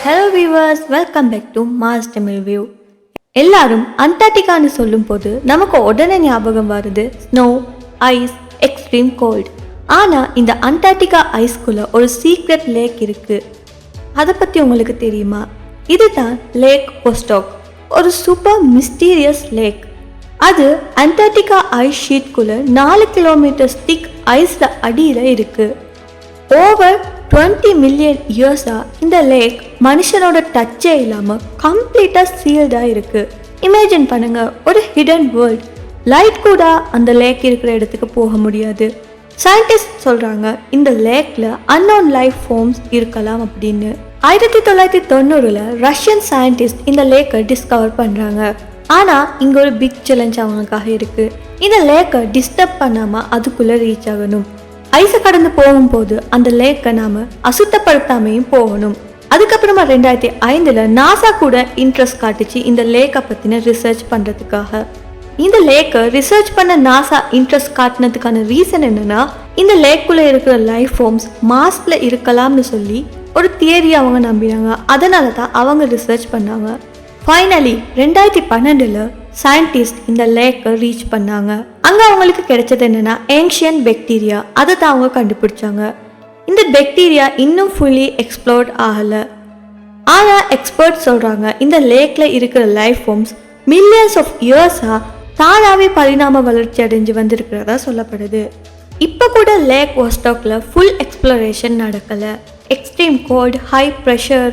Hello viewers, welcome back to mass Tamil view. எல்லாரும் அண்டார்டிகான்னு சொல்லும்போது நமக்கு உடனே ஞாபகம் வருது ஸ்னோ, ஐஸ், எக்ஸ்ட்ரீம் கோல்டு. ஆனால் இந்த அண்டார்டிகா ஐஸ்குள்ள ஒரு சீக்ரெட் லேக் இருக்கு. அதை பற்றி உங்களுக்கு தெரியுமா? இதுதான் லேக் வோஸ்டாக், ஒரு சூப்பர் மிஸ்டீரியஸ் லேக். அது அண்டார்டிகா ஐஸ் ஷீட்குள்ள 4 கிலோமீட்டர் திக் ஐஸ்ல அடியில் இருக்கு. ஓவர் 20 மில்லியன் இயர்ஸா இந்த லேக் மனுஷனோட டச்சே இல்லாம கம்ப்ளீட்டா சீல்டா இருக்கு. இமேஜின் பண்ணுங்க, ஒரு ஹிடன் வேர்ல்ட். லைட் கூட அந்த லேக் இருக்கிற இடத்துக்கு போக முடியாது. சயின்டிஸ்ட் சொல்றாங்க இந்த லேக்ல அன்னோன் லைஃப் ஃபார்ம்ஸ் இருக்கலாம் அப்படின்னு. 1990ல ரஷ்யன் சயின்டிஸ்ட் இந்த லேக்கை டிஸ்கவர் பண்றாங்க. ஆனா இங்க ஒரு பிக் சேலஞ்ச் அவங்களுக்காக இருக்கு. இந்த லேக்கை டிஸ்டர்ப் பண்ணாம அதுக்குள்ள ரீச் ஆகணும். ஐஸை கடந்து போகும்போது அந்த லேக்கை நாம அசுத்தப்படுத்தாமையும் போகணும். அதுக்கப்புறமா 2005ல நாசா கூட இன்ட்ரெஸ்ட் காட்டுச்சு இந்த லேக்கை பத்தின ரிசர்ச் பண்றதுக்காக. இந்த லேக்கை ரிசர்ச் பண்ண நாசா இன்ட்ரெஸ்ட் காட்டினதுக்கான ரீசன் என்னன்னா, இந்த லேக்குள்ள இருக்கிற லைஃப் ஃபார்ம்ஸ் மாஸ்ல இருக்கலாம்னு சொல்லி ஒரு தியரி அவங்க நம்பினாங்க. அதனால தான் அவங்க ரிசர்ச் பண்ணாங்க. ஃபைனலி 2012ல சயின்டிஸ்ட் இந்த லேக்கை ரீச் பண்ணாங்க. அங்க அவங்களுக்கு கிடைச்சது என்னன்னா ஏன்ஷியன்ட் பாக்டீரியா. அதை தான் அவங்க கண்டுபிடிச்சாங்க. இந்த பாக்டீரியா இன்னும் ஃபுல்லி எக்ஸ்ப்ளோர்ட் ஆகல. ஆனா எக்ஸ்பர்ட் சொல்றாங்க இந்த லேக்ல இருக்கிற லைஃப் ஃபார்ம்ஸ் மில்லியன்ஸ் ஆஃப் இயர்ஸா தானாவே பரிணாம வளர்ச்சி அடைஞ்சு வந்திருக்கிறதா சொல்லப்படுது. இப்போ கூட லேக் வோஸ்டாக்ல ஃபுல் எக்ஸ்ப்ளோரேஷன் நடக்கல. Extreme cold, high pressure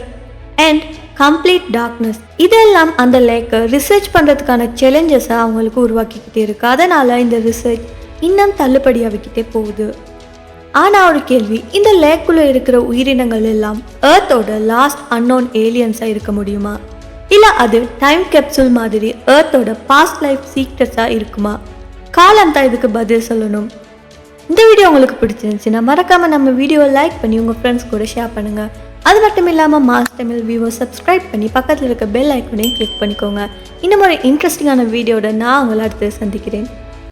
and complete darkness, இதெல்லாம் அந்த லேக்கை ரிசர்ச் பண்ணுறதுக்கான சேலஞ்சஸை அவங்களுக்கு உருவாக்கிக்கிட்டே இருக்கு. அதனால இந்த ரிசர்ச் இன்னும் தள்ளுபடியாகிக்கிட்டே போகுது. ஆனால் ஒரு கேள்வி, இந்த லேக்குள்ளே இருக்கிற உயிரினங்கள் எல்லாம் ஏர்த்தோட லாஸ்ட் அன்னோன் ஏலியன்ஸாக இருக்க முடியுமா? இல்லை அது டைம் கேப்சூல் மாதிரி ஏர்த்தோட பாஸ்ட் லைஃப் சீக்ரெட்ஸாக இருக்குமா? காலம் தான் இதுக்கு பதில் சொல்லணும். இந்த வீடியோ உங்களுக்கு பிடிச்சிருந்துச்சுன்னா மறக்காமல் நம்ம வீடியோவை லைக் பண்ணி உங்கள் ஃப்ரெண்ட்ஸ் கூட ஷேர் பண்ணுங்கள். அது மட்டும் இல்லாமல் மாஸ் தமிழ் வியூவை சப்ஸ்கிரைப் பண்ணி பக்கத்தில் இருக்க பெல் ஐக்கனையும் கிளிக் பண்ணிக்கோங்க. இன்னும் ஒரு இன்ட்ரெஸ்டிங்கான வீடியோட நான் உங்களை அடுத்து சந்திக்கிறேன்.